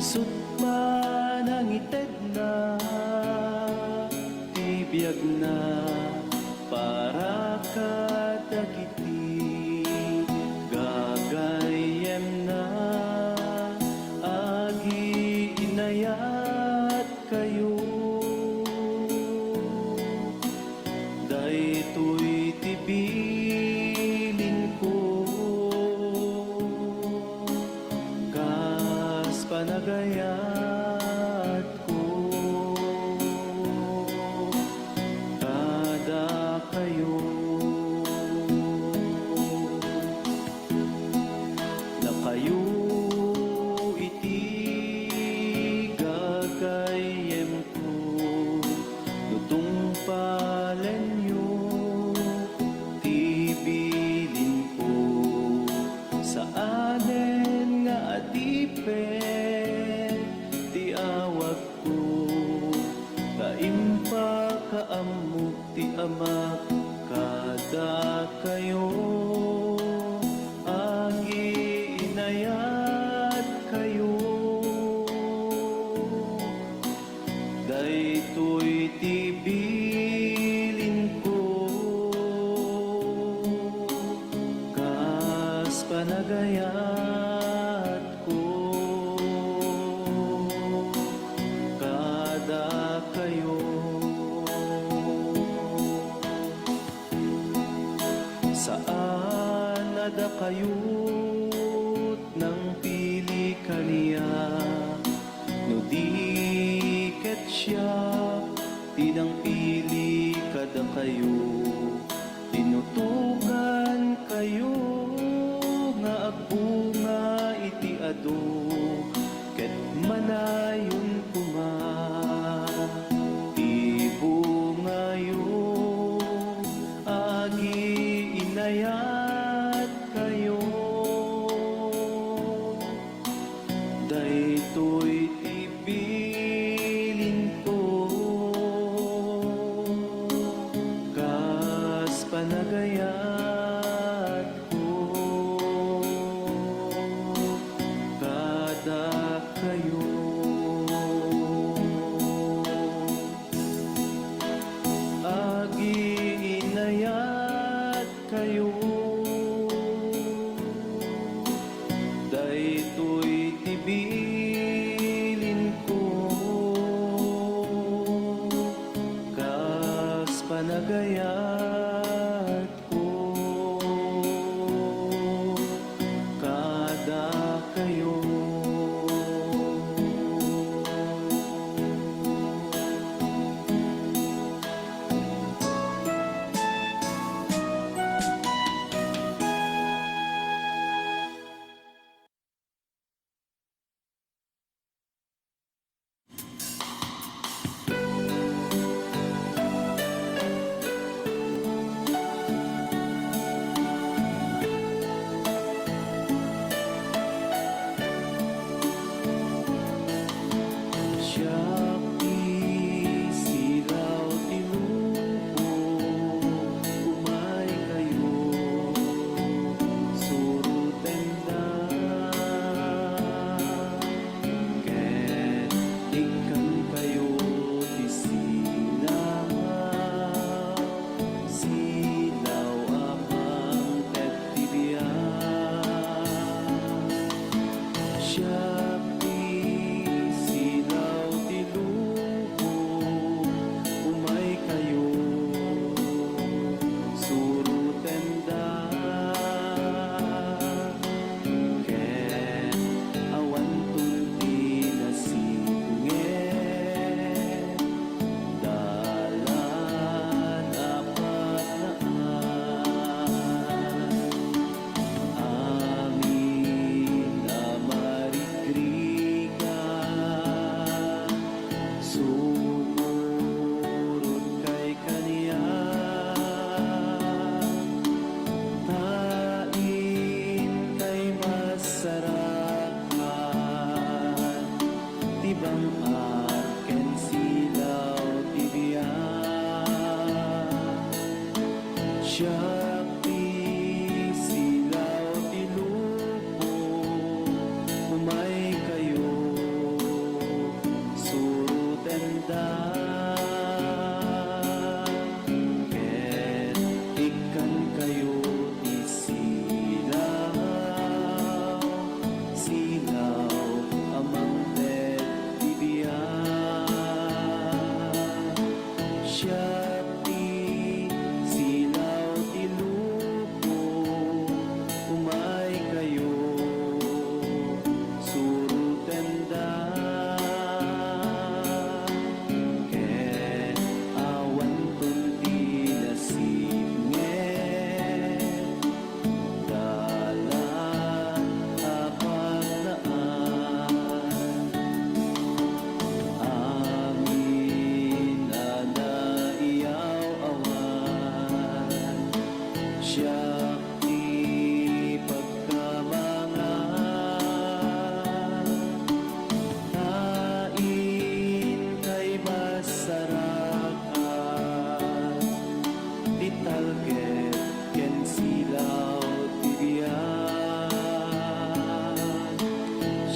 Isut manangited na, tibiyag na para kadagiti. Gagayem na agi inayat kayo. Daytoy tibilin ko, kas panagayat ko. Kada kayo na kayo iti gagayem ko, lutong palenyo tibilin ko. Sa anen nga adipen ti awag ko, kaimpa kaamok ti amak. Kada kayo agi inayat kayo. Daytoy tibilin ko, kas panagayat ko. Kada kayo saan ada kayut nang pili kaniya, no di ket siya tinang pili kada kayo. Tinutukan kayo nga agbunga iti ado, ket manayon kuma ti bungayo. Agi inayat kayo. Daytoy tibilin ko, kas panagayat ko.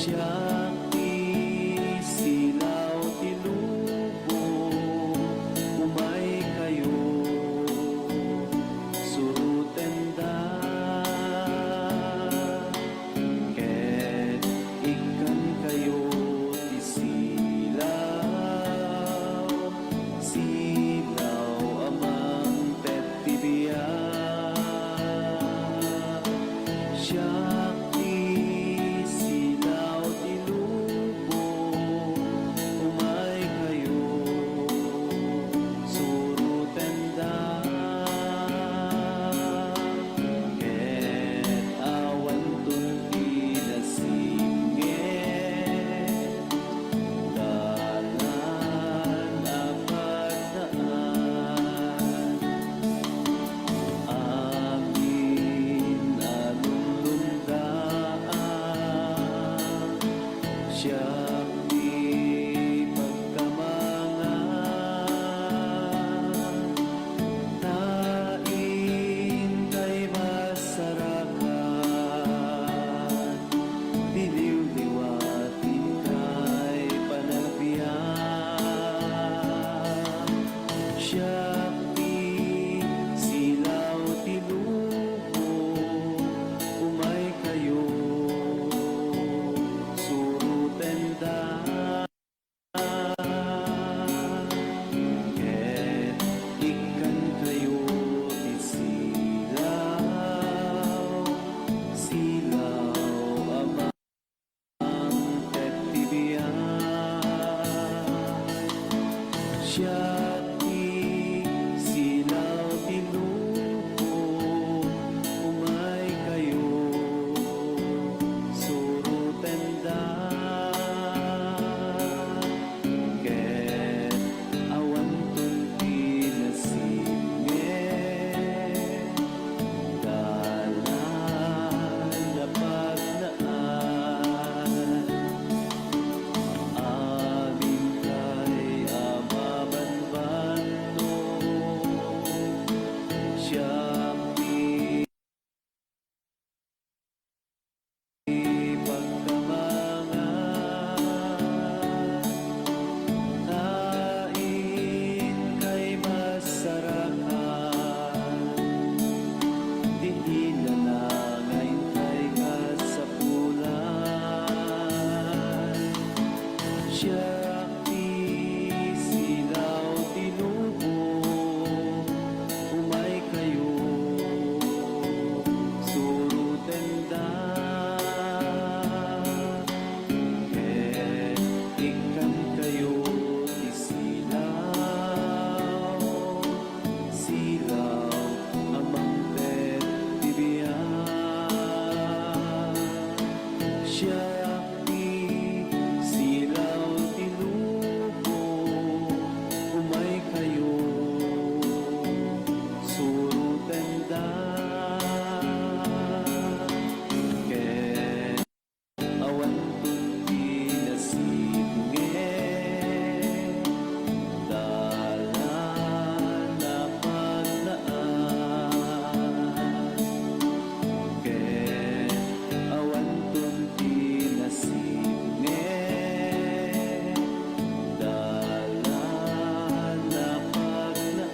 Siya't isilaw ti lubong, umay kayo, suruten da. Ket ikan kayo ti silaw, silaw amang tet ti biyak. Siya't isilaw ti lubong, umay kayo, suruten da. Ket awan ton ti nasingit, dalan apat daan. Amin alulundaan, siya't di pagkamangan. Tain kay masarakan, diliw-liwatin kay panagbiyak. Siya't di silaw ti lubong, umay kayo, suruten da. Ket ikan kayo ti silaw, silaw amang tet ti biyak. Siya't di silaw ti lubong, umay kayo, suruten da. Ket awan ton ti nasingit, dalan dapat daan. Amin kay amabanbano, siya't di pagkamangan. Tain kay masarakan, di ilalangay kay kasapulan. Siya't di silaw ti lubong, umay kayo, suruten da. Ket ikan kayo ti silaw, silaw amang tet ti biyak. Siya't di silaw ti lubong, umay kayo, suruten da. Ket awan ton ti nasingit, dalan dapat daan. Ket awan ton ti nasingit, dalan dapat daan.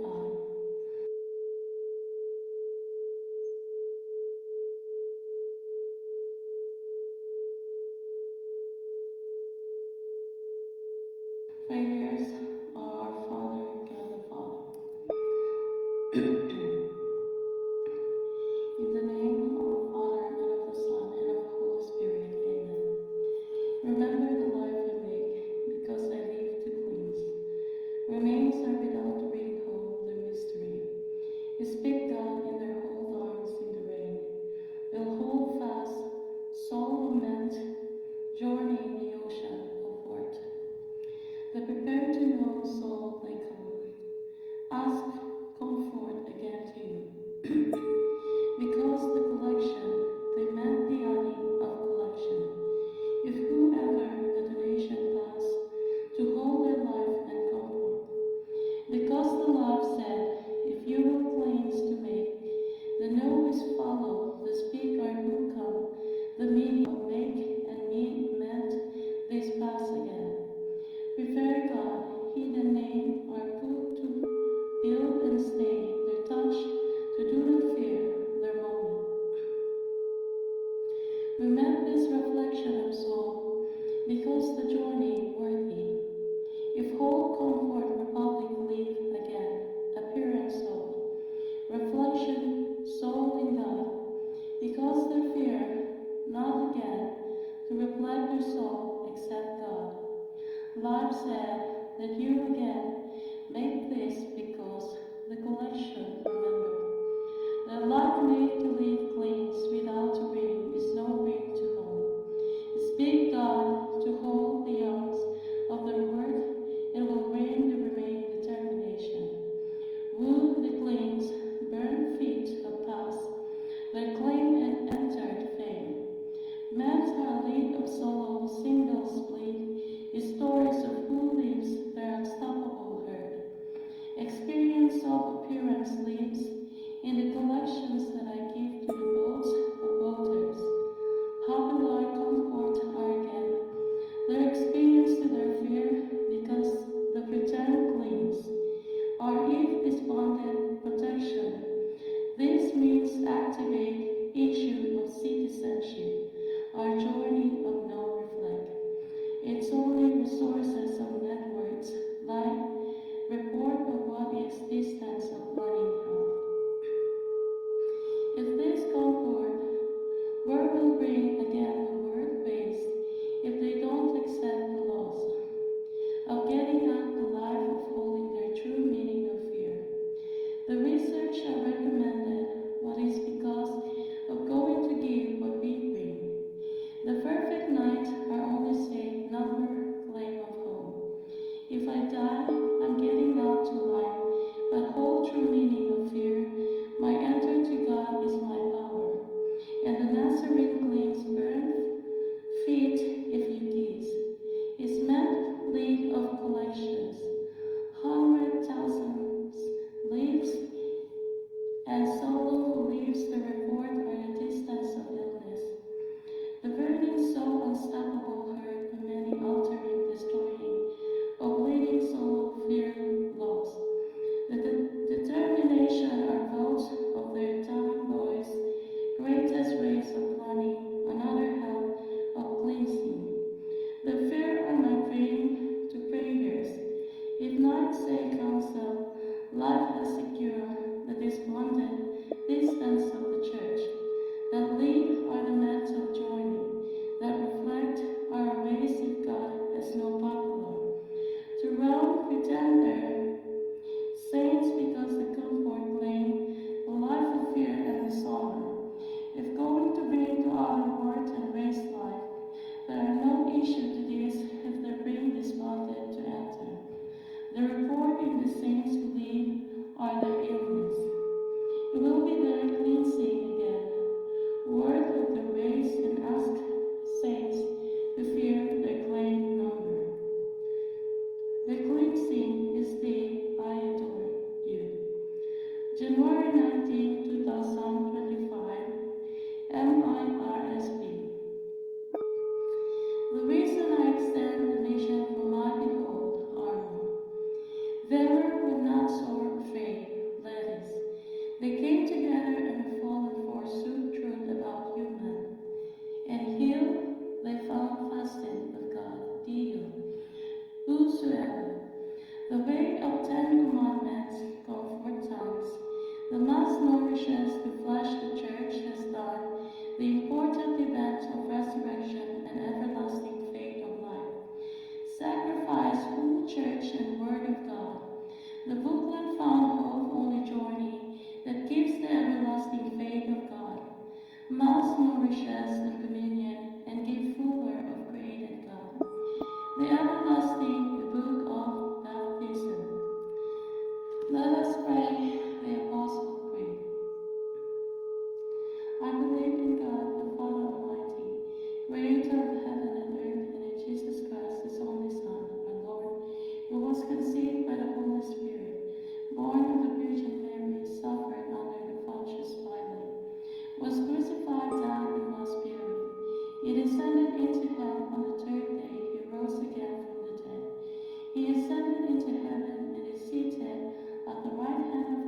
God. 5 years, our Father, God the Father. In the name of the Father, and of the Son, and of the Holy Spirit, amen. Remember the life I make, because I live to cleanse. Remains are without bring home the mystery. Speak God in their hold arms in the rain. Will hold fast, soul lament, journey in the ocean of worth. The prepared to know soul they come. Ask comfort again to you. Because the collection, they meant the adding of collection. If whoever the donation pass, to hold their life and comfort. Because the love said, if you will claims to make, the no is follow, the speak are who come, the meaning of make and mean meant, this pass again. Revere God, he the name are put to build and stay, their touch, to do not fear their moment. Remember this reflection of soul, because the journey worthy. If whole comfort republic live again, appearance soul, reflection soul in God, because their fear not again to reflect their soul except God. Life said that you again make this because the collection remember. The life made to live cleans without to bring is no bring to home. Speak God to hold the arms of their word, it will bring the remain determination. Wound the cleans, burn feet of past, their claim and entered fame. Men's are lead of solo, single split, is stories of who lives their unstoppable herd. Experience of appearance lives in the collections that I give to the boats of boaters. Popular comfort are again, their experience to their fear, because the pretend claims are if despondent protection. This means activate issue of citizenship, our journey of no reflect. It's only resources of networks, like report of what is distance of learning health. If this comfort, where will bring again the word based if they don't accept the loss of getting at the life of holding their true meaning of fear. The research I recommended what is because of going to give what we bring. The perfect night are only saved number claim of home. If I die, I'm getting out to life, but Let us pray the Apostles' Creed. I believe in God, the Father Almighty, creator of heaven and earth, and in Jesus Christ, his only Son, our Lord, who was conceived by the Holy Spirit, born of the Virgin Mary, suffered under the Pontius Pilate, was crucified, died, and was buried. He descended into hell. On the third day he rose again from the dead. He ascended into heaven and is seated at the right hand of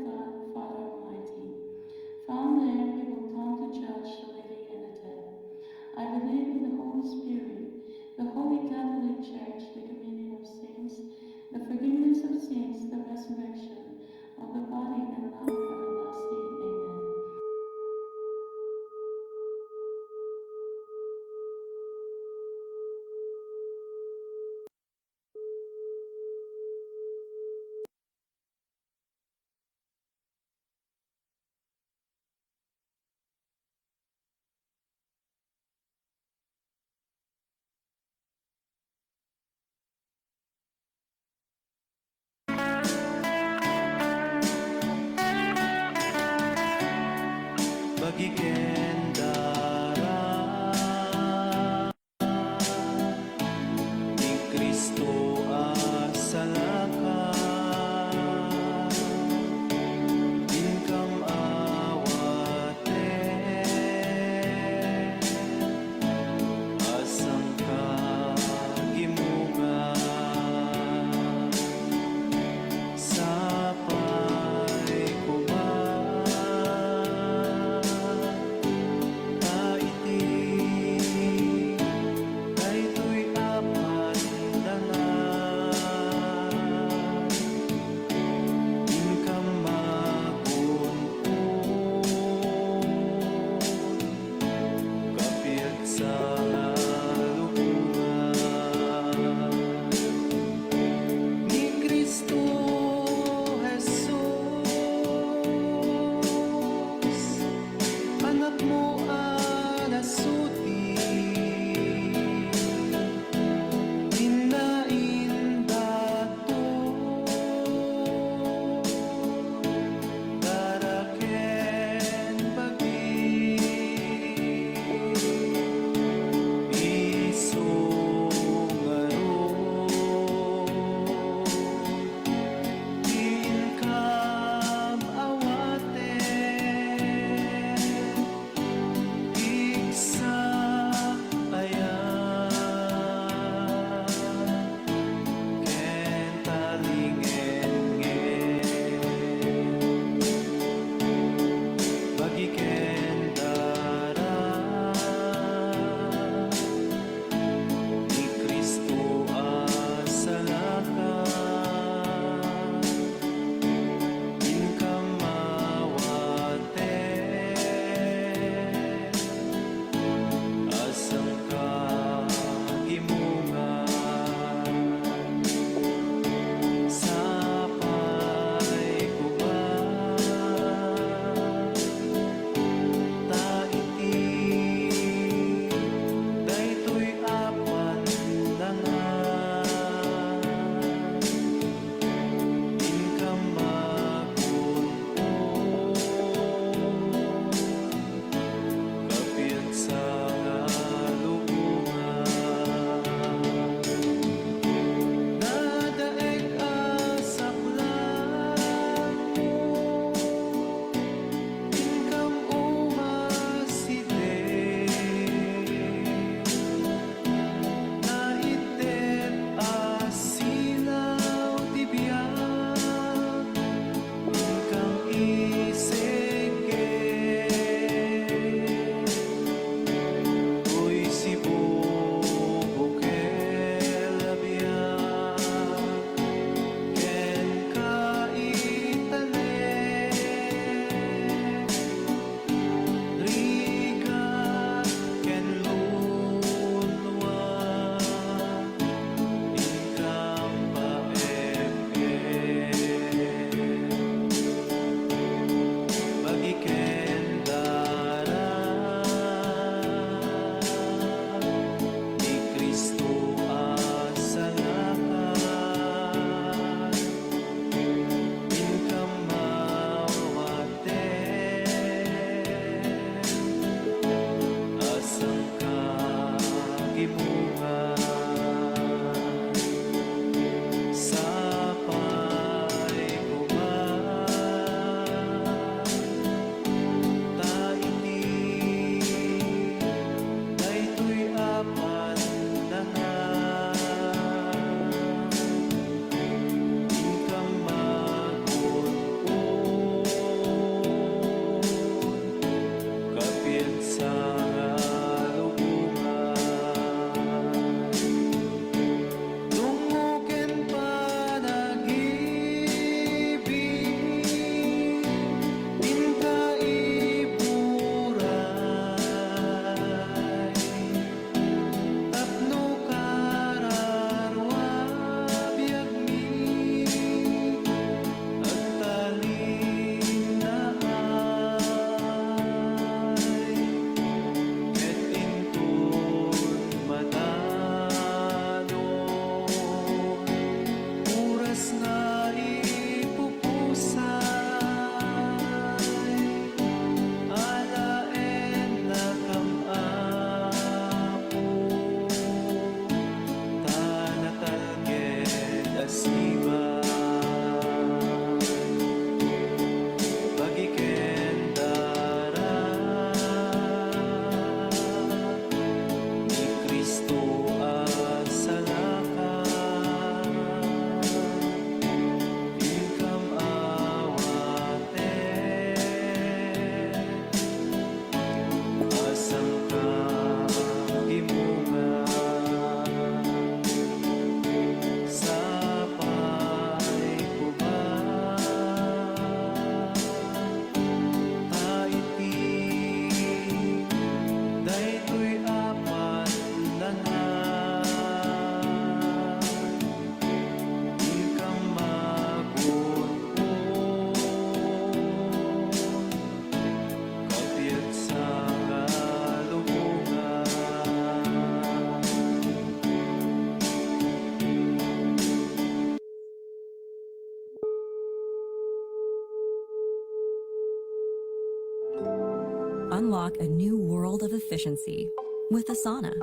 unlock a new world of efficiency with Asana.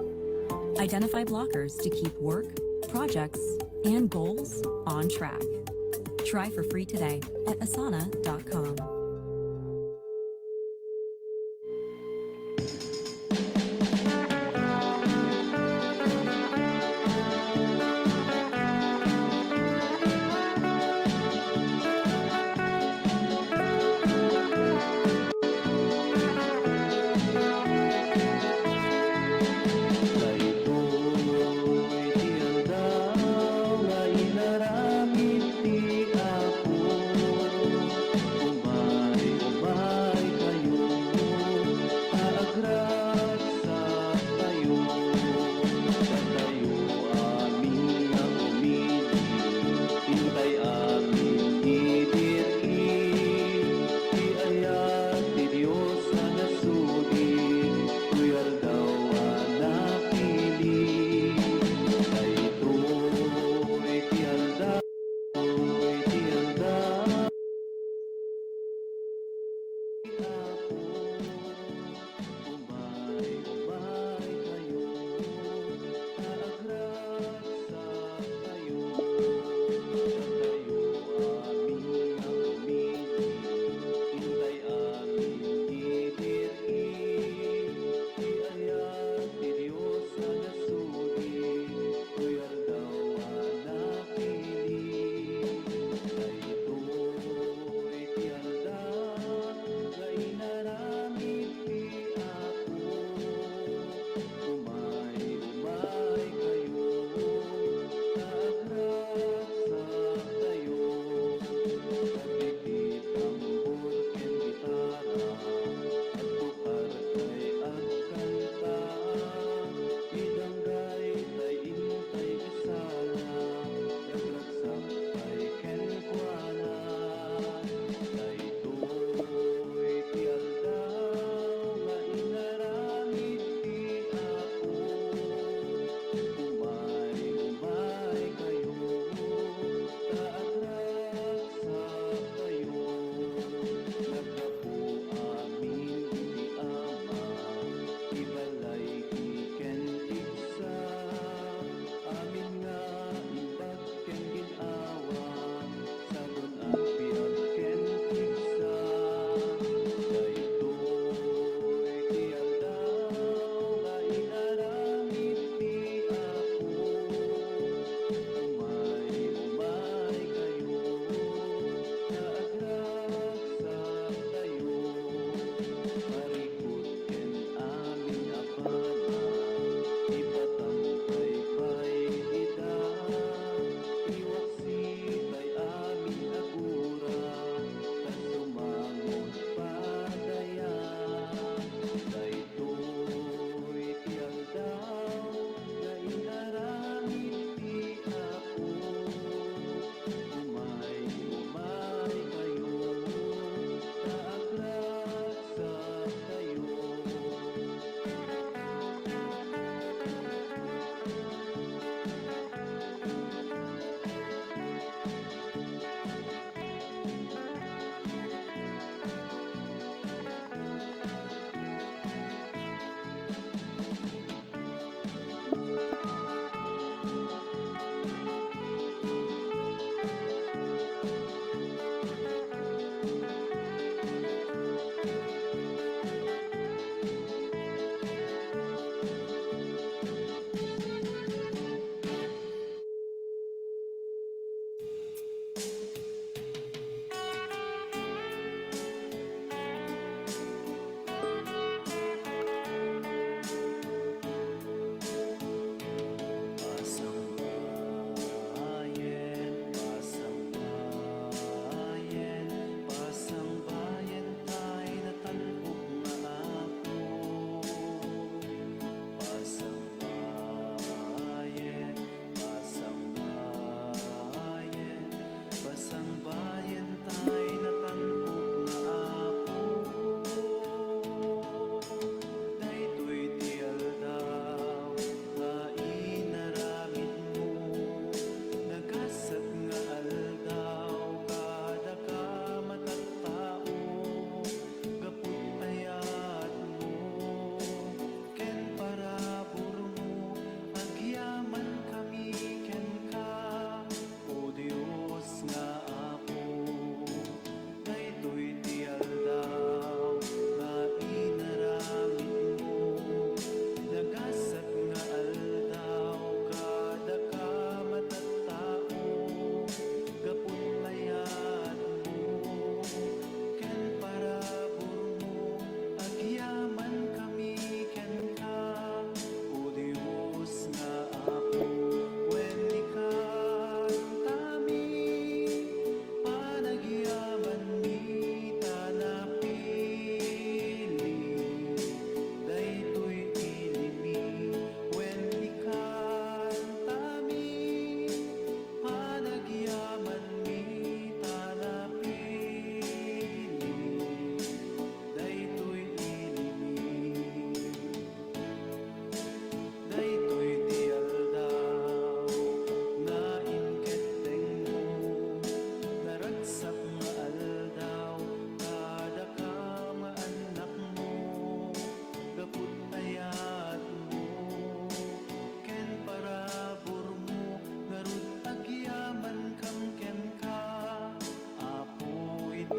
Identify blockers to keep work, projects, and goals on track. Try for free today at asana.com. Daytoy tiyandaw nga inaramid ti Apo. Umay kayo, paagraksak kayo. Sa kayo amin nga umili, hintay amin idiri. Di ayat ti Diyos nga nasugid, tuyar daw napili. Daytoy tiyandaw, tiyandaw ti Apo. Umay kayo, paagraksak kayo. Sa kayo amin nga umili, hintay amin idiri. Di ayat ti Diyos nga nasugid, tuyar daw napili. Daytoy tiyandaw nga inaramid ti Apo. Umay kayo, paagraksak kayo. Pagdikit tambor ken gitara, at tukar kay agkanta. Idanggay tay intay kasala, ragraksak kay ken kuana. Daytoy tiyandaw nga inaramid ti Apo. Umay kayo, paagraksak kayo. Naggapu amin iti Ama, ibalay iken tiksa. Amin nga imbag ken ginawa, sagon at biag ken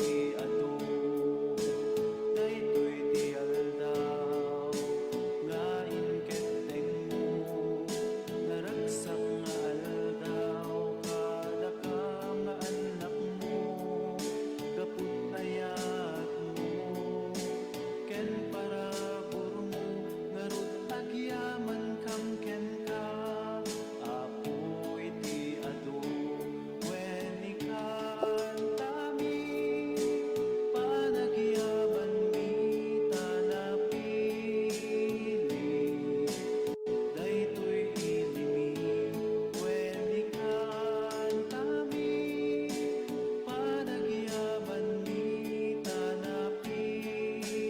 iadto daytoy ti aldaw nga inketeng mo naragsak nga aldaw kada ka nga anak mo gapud ayat mo ken parabor mo ngarud agyaman kam ken ka apo iti adu wen ikan tami panagyaman mi tanapili daytoy ilimi wen ikan tami panagyaman mi tanapili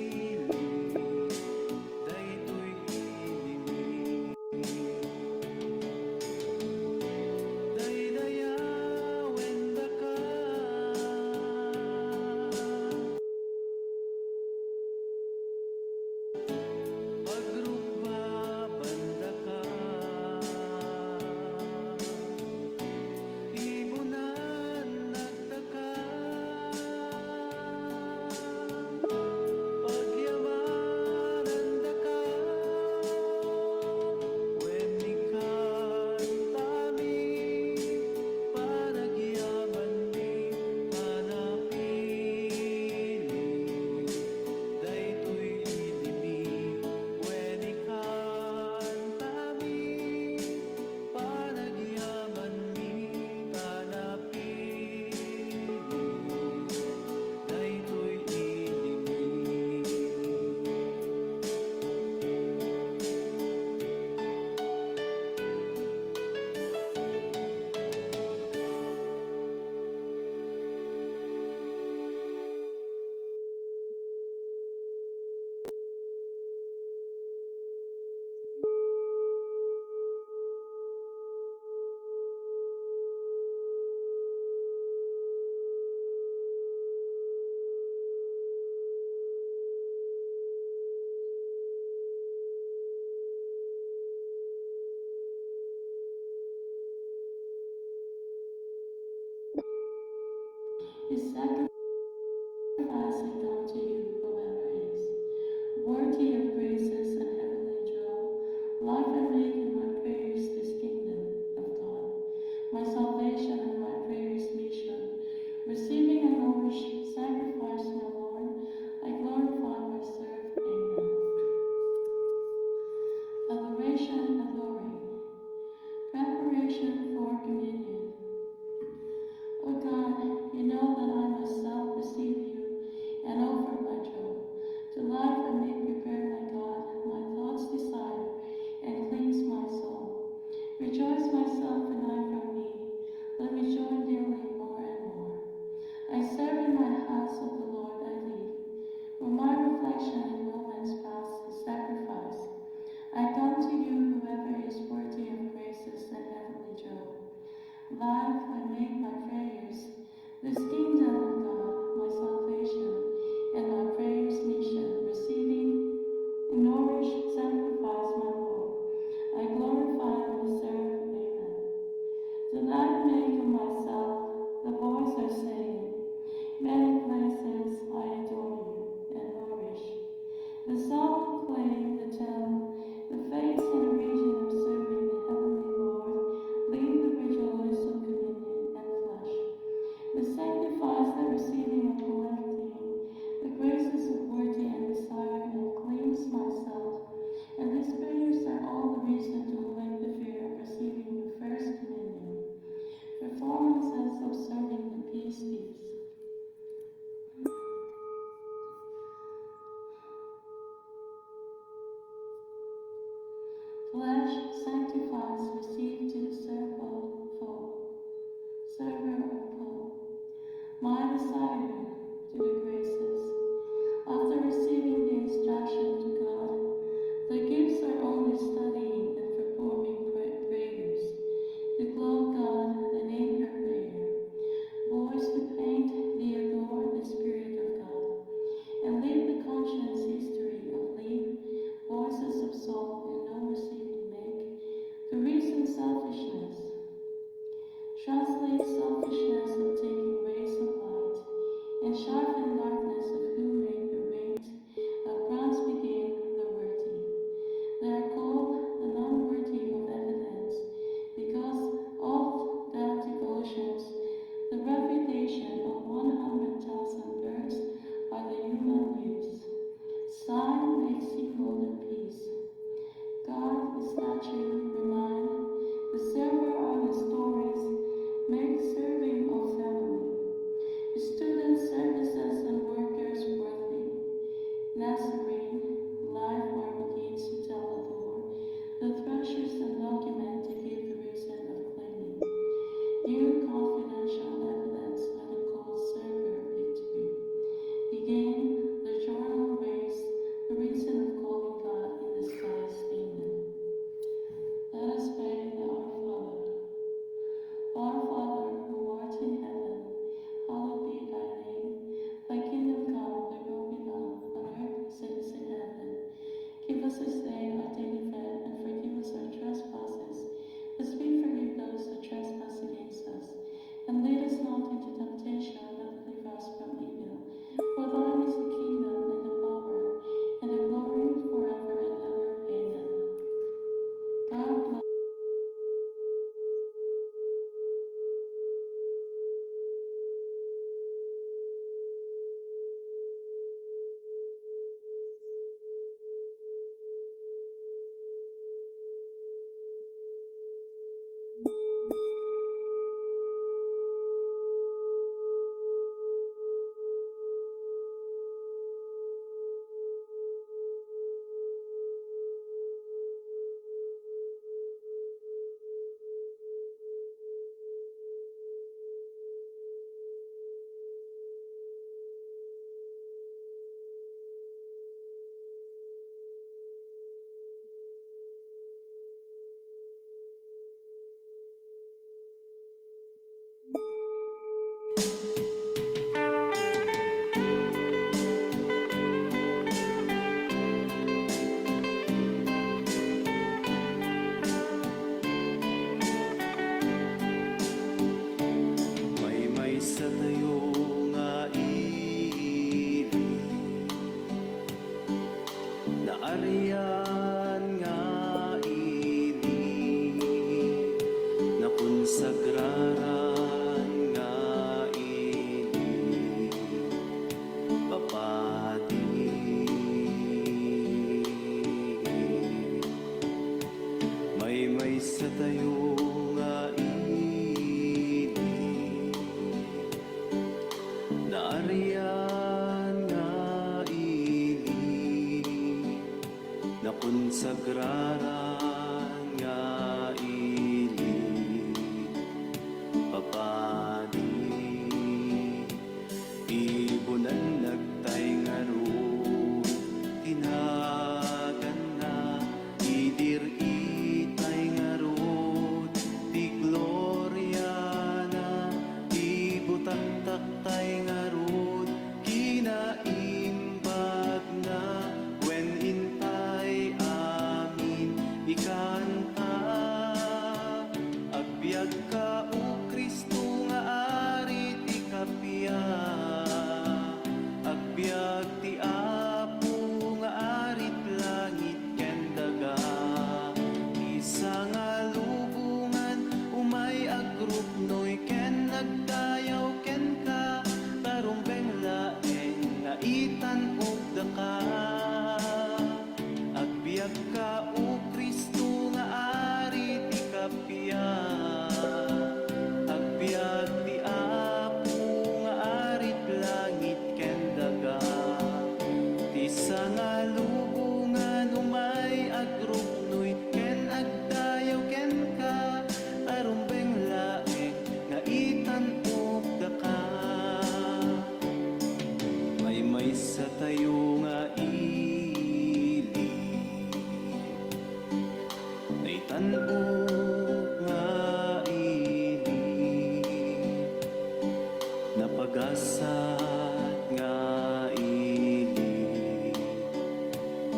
daytoy ilimi daydaya wenda ka pagrugba banda ka ibunan nagtaka pagyamanan da ka wen ikan tami panagyaman mi panapili daytoy ilimi wen ikan tami panagyaman mi panapili daytoy ilimi His sacrifice I done to you, whoever is worthy of praises and heavenly joy. Life I make in my prayers this kingdom of God, my salvation and my prayers mission. Receiving an lavish sacrifice, my Lord, I glorify myself. Amen. Adoration, adoring. Preparation for communion. O God, you know that I myself receive you and offer my joy. To life I may prepare, my God, my thoughts desire and cleanse my soul. Rejoice myself and I from me. Let me join daily more and more. I serve in my house of the Lord I live. For my reflection in moments past is sacrifice. I come to you, whoever is worthy of praises and heavenly joy. Life I make my prayers, this kingdom of God, my salvation, and my prayers mission, receiving nourish, sacrifice, my Lord. I glorify myself, amen. Tonight make of myself the voice of saying, many places I adore you and nourish. The song play, the tell, the face and region of serving the heavenly Lord, lead the rejoice of communion and flesh. The sanctifies the receiving of collecting, the graces of worthy and desire and claims myself. And these prayers are all the reason to await the fear of receiving the first communion. Performances of serving the peace feast. Flesh sanctifies, received to the server of foe. My desire to the graces. After receiving the instruction to God, the gifts are only studying and performing prayers. The clothe God, the name her prayer. Boys to paint, the adore the Spirit of God. And leave the conscience history of leave, voices of soul and no receiving make, and sharpen darkness of whom reign the reigns of bronze begin the worthy. They are called the non-worthy of evidence, because of their devotions, the reputation of 100,000 birds are the human lips. Sign makes equal the peace. God is naturally remind, the server of his stories, make serving of family. Students, services, and workers worthy. Nazarene, life where begins to tell the Lord, the treasures and document to give the reason of claiming. New confidential evidence by the cold server victory. Begin the journal race, the reason of calling God in the skies. Amen. Let us pray the Our Father. Our Father, who art in heaven, hallowed be thy name. Thy kingdom come, thy will be done, on earth as it is in heaven. Give us this day our daily bread, and forgive us our trespasses, as we forgive those who trespass against us. And lead us not into temptation, but deliver us from evil. For thine is the kingdom, and the power, and the glory forever and ever. Amen. God bless. May sa tayo nga ili, na ariyan nga ili, na konsagraran nga ili, papati. May sa tayo nga ili, na ariyan nga ili, na konsagraran nga ili, papadi. Ibunan nagtay nga ron, tinagan na, idir itay nga ron, di gloria na, ibutaktak tay nga ron, kinaimbag na, when intay amin ikanta. Agbyag ka o Kristo nga arit ikapya, agbyag ti Apo nga arit langit ken daga. Isa nga lubungan umay agrupnoy ken nagdayaw ken ka, tarumbeng laeng nga itan og daka. Agbyag ka o Kristo nga arit ikapya, agbyag ti Apo nga arit langit ken daga. Tisa nga lubungan umay agrupnoy ken agdayaw ken ka, tarumbeng laeng nga itan og daka. May sa tayo nga ili, naitan-og nga ili, napagasat nga ili,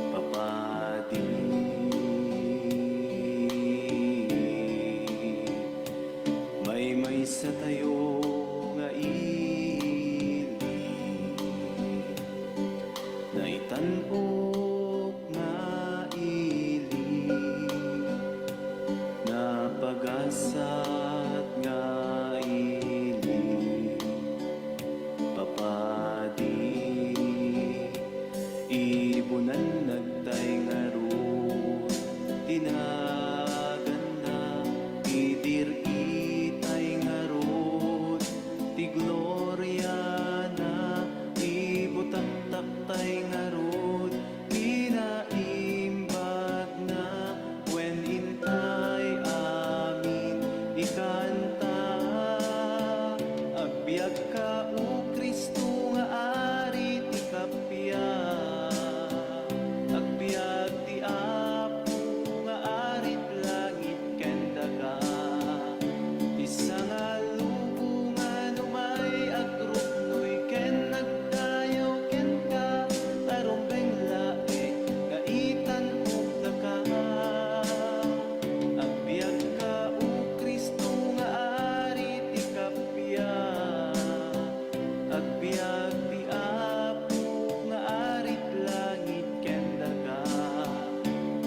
papadi. May sa tayo nga ili, tanok nga ili, napagasat nga ili, papadi ibunan nagtay nga ro, tinaganda idir itay nga ro, ti gloria na ibutak tay nga ro, tinaimbag na when intay amin ikanta, agbyag ka o Kristo nga ari ti kapya, agbyag ti Apo nga arit langit ken daga, isa nga lubungan umay agrupnoy ken nagdayaw ken ka, tarumbeng lae nga itan ug daka, agbyag ka o Kristo nga ari ti kapya, agbyag ti Apo nga arit langit ken daga,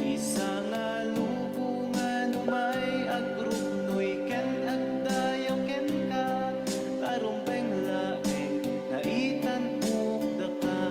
isa nga lubungan umay agrupnoy ken agdayaw ken ka, tarumbeng lae nga itan ug daka.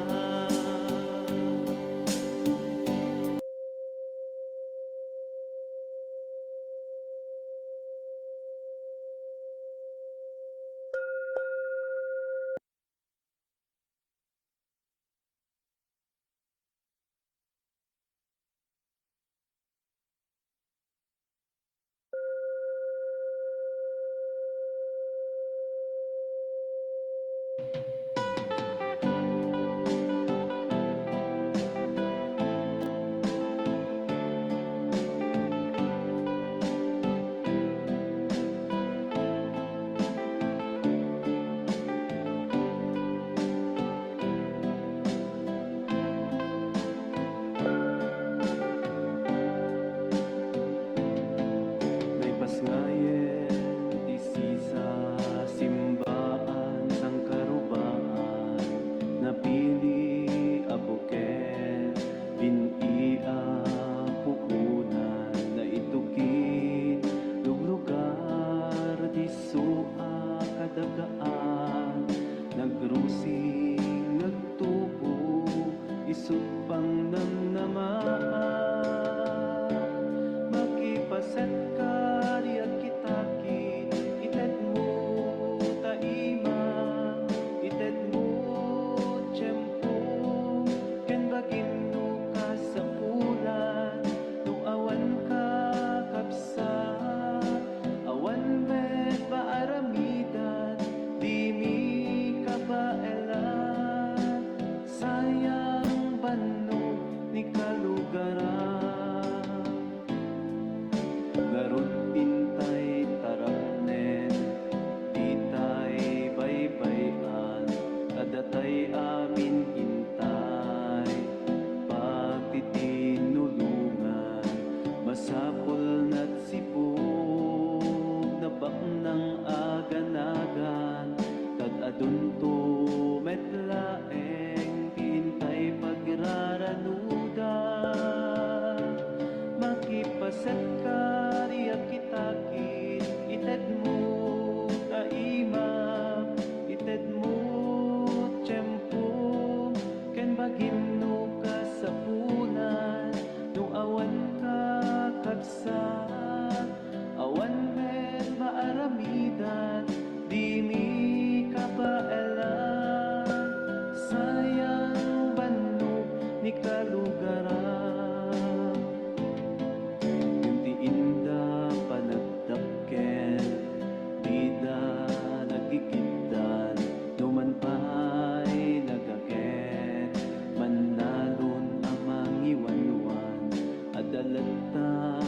May pasngayen isi sa simbaan sang karubaan, napili apoken binia pupunan, na itukit luglugar di sua kadagaan, nagrusing nagtubo isut pang namnamaan, makipaset ka diat kitakit, ited mo taima, ited mo tiyempo, ken bagin no ka sa pulan, no awan ka kapsa, awan met paaramidan, di mi kabaelan, sayang banno ni kalugaran, garut intay taranen, ditay baybayan, kadatay amin intay, pagtitinulungan, masapul na't sipog, nabak ng aganagan, tag-adunto metlaeng, tintay pagraranudan, makipaset ka diat kitakit, ited mo taima, ited mo tiyempo, ken bagin no ka sa punan, no awan ka kabsat, awan met maaramidan, di mi kabaelan, sayang banno ni kalugaran, yung inda panagdapken, di da nagigitdan, numan pa'y nagaket, manalon amang iwanwan, adalata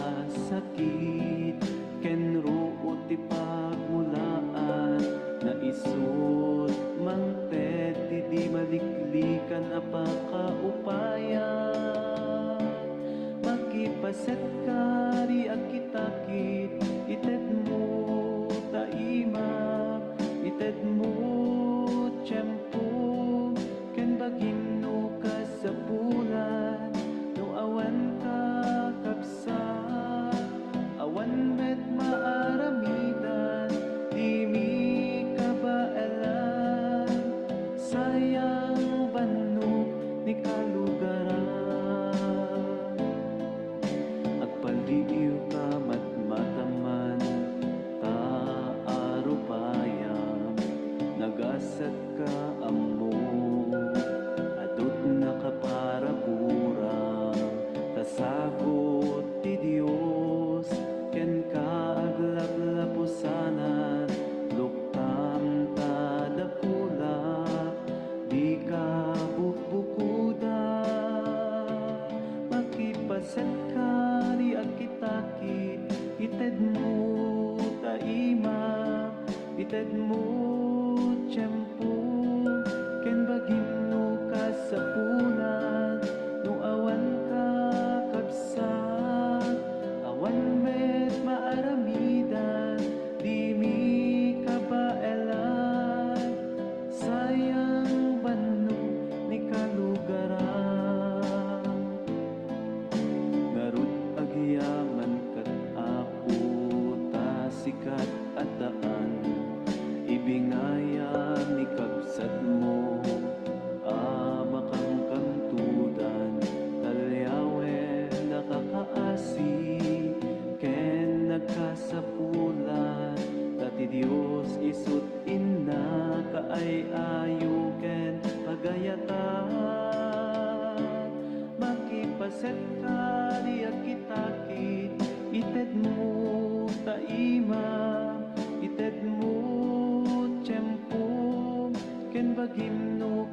sakit, ken ruot ti pagmulaan, na isut mangted ti di maliklikan apakaupayan, makipaset ka di akitakit, ited mo taima, ited mo tiyempo, ken bagin no ka sa puso,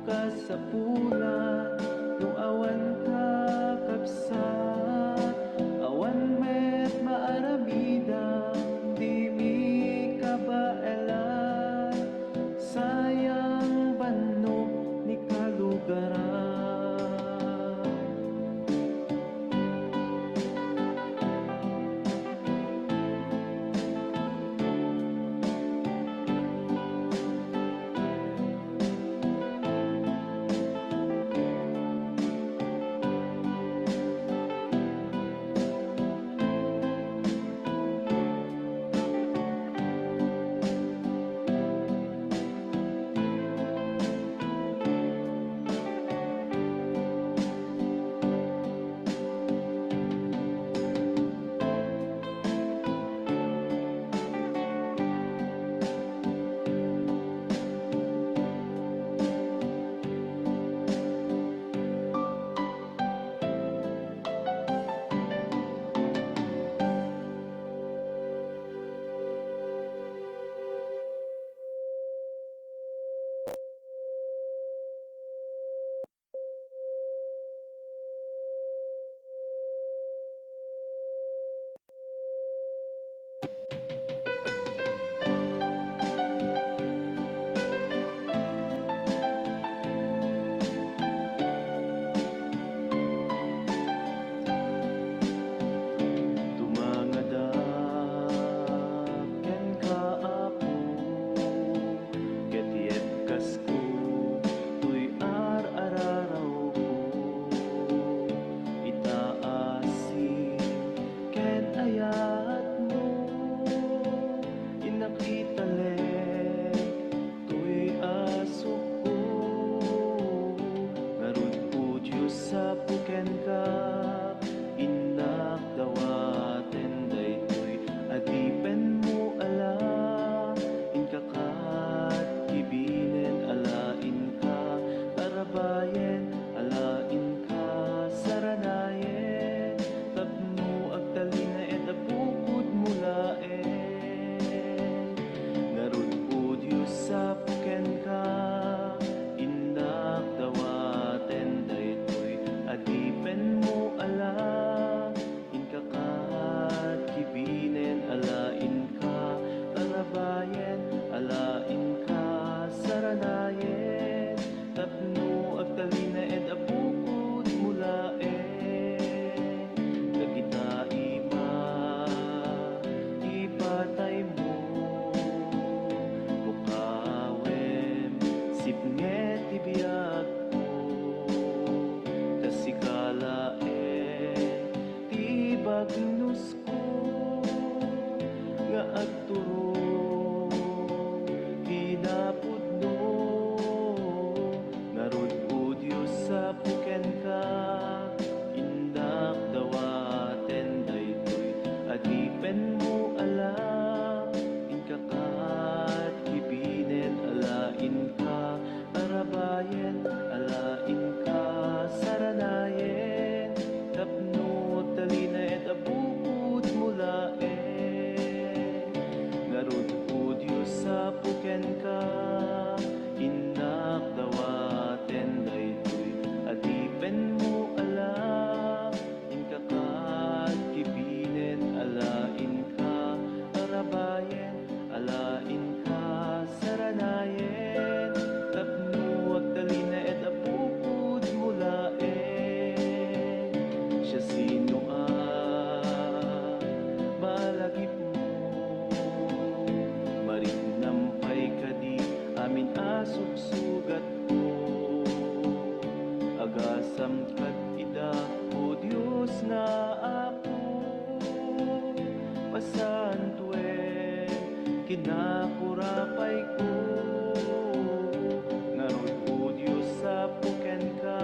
ka sa pulan, no awan ka kapsat, awan met maaramidang di mi kabaelan, sayang banok ni kalugaran. Tumangadaken ka apo, ket kas ko, tuy ar-araraw ko, itaasin ken ayat mo, inakitalek tuy asok ko, ngarud po Diyos sa puken ka, inak dawaten daytoy adipen mo ala, inkakat kibinen alain ka, tarabayen alain ka, saranayen tapno agtalina et abukod mulaen, ngarud po Diyos sa puken ka, inak dawaten daytoy adipen mo ala, inkakat kibinen alain ka, tarabayen alain ka, saranayen tapno agtalina et abukod mulaen, dagita ima ipatay mo, mukawem sipnget ibiyag ko, tasikalaen ti bagnus ko, nga agturo tinapudno, ngarud po Diyos sa puken ka, indak dawaten daytoy adipen mo ala, inkakat kibinen alain ka, tarabayen alain ka, saranayen tapno talina et abukod mulaen, ngarud po Diyos sa puken ka, inak dawaten daytoy adipen mo ala, inkakat kibinen alain ka, tarabayen alain ka, saranayen tapno agtalina et abukod mulaen, siya sino malagip mo, marinampay ka di amin asugsugat ko, agasam kat ida o Diyos na ako, pasantuen kinakurapay ko, ngarud po Diyos sa puken ka,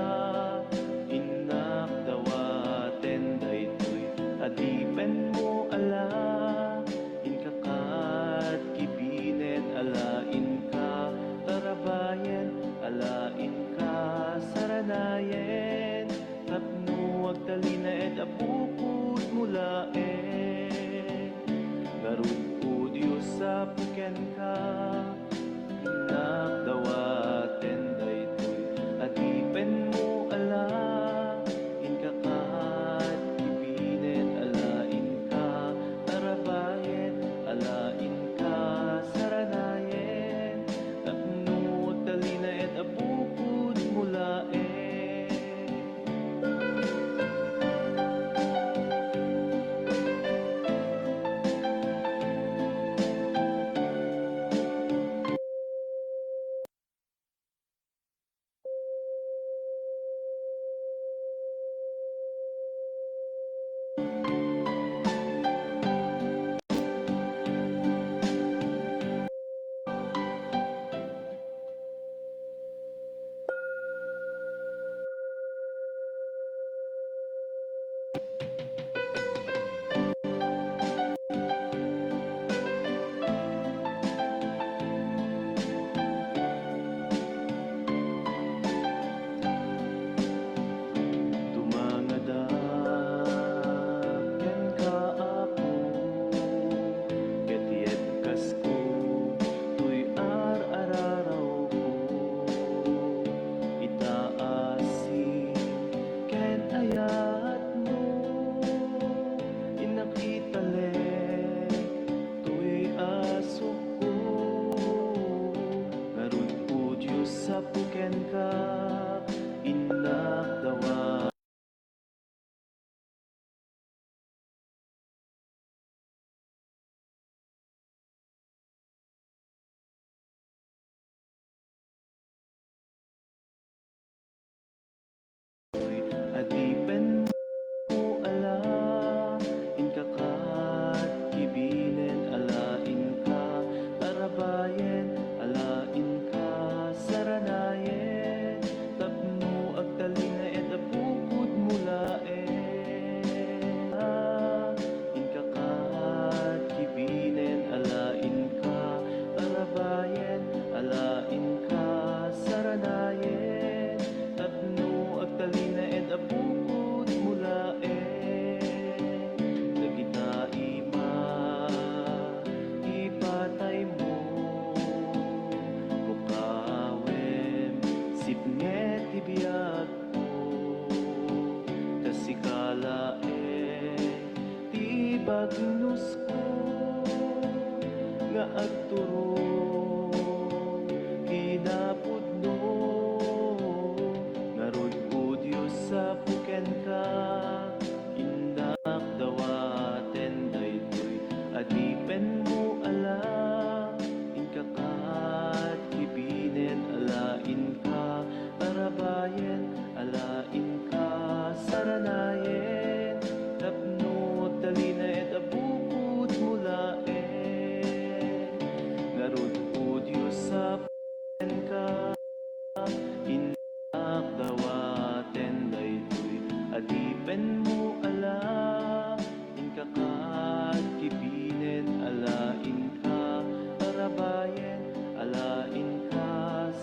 inak dawaten daytoy adipen mo ala, inkakat kibinen alain ka, tarabayen alain ka, saranayen tapno agtalina et abukod mulaen, ngarud po Diyos sa puken ka, inak dawaten daytoy Agnus ko nga agturo kinapudno nga rod po Diyos sa puken ka indakdawaten daytoy adipen mo ala inkakat kibinen alain ka parabayen alain ka saranayen tapno talina et abukod mulaen ngarod po Diyos sa puken ka indakdawaten daytoy adipen mo ala inkakat kibinen alain ka parabayen alain ka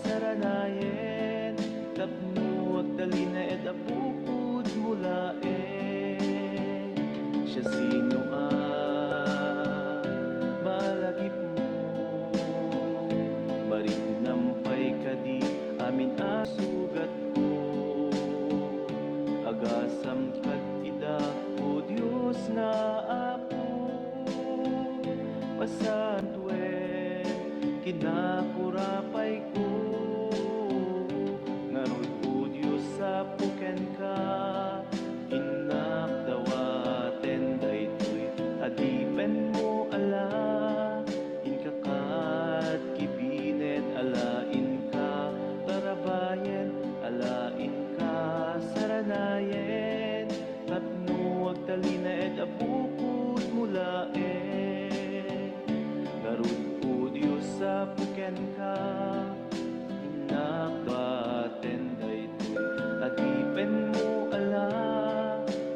saranayen tapno agdalina et abukod mulaen siya sino malagip mo marignampay kadi amin asugat ko agasam kag ida o Dios nga apo pasantuen kinakurapay ko ngarod o Dios sa puken ka inakdawaten daytoy adipen mo ala inkakat kibinen alain ka parabayen alain ka saranayen tapno agtalina et abukod mulaen ngarod o Diyos sa puken ka inakdawaten daytoy adipen mo ala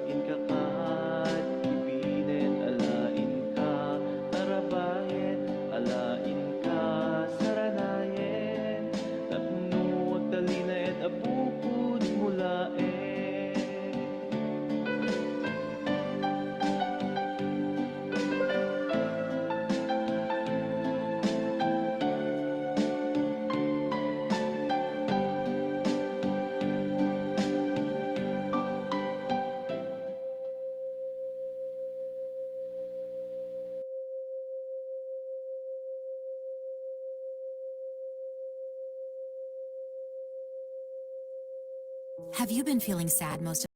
inkakat kibinen alain ka parabayen alain ka saranayen tapno agtalina et abukod mulaen Have you been feeling sad most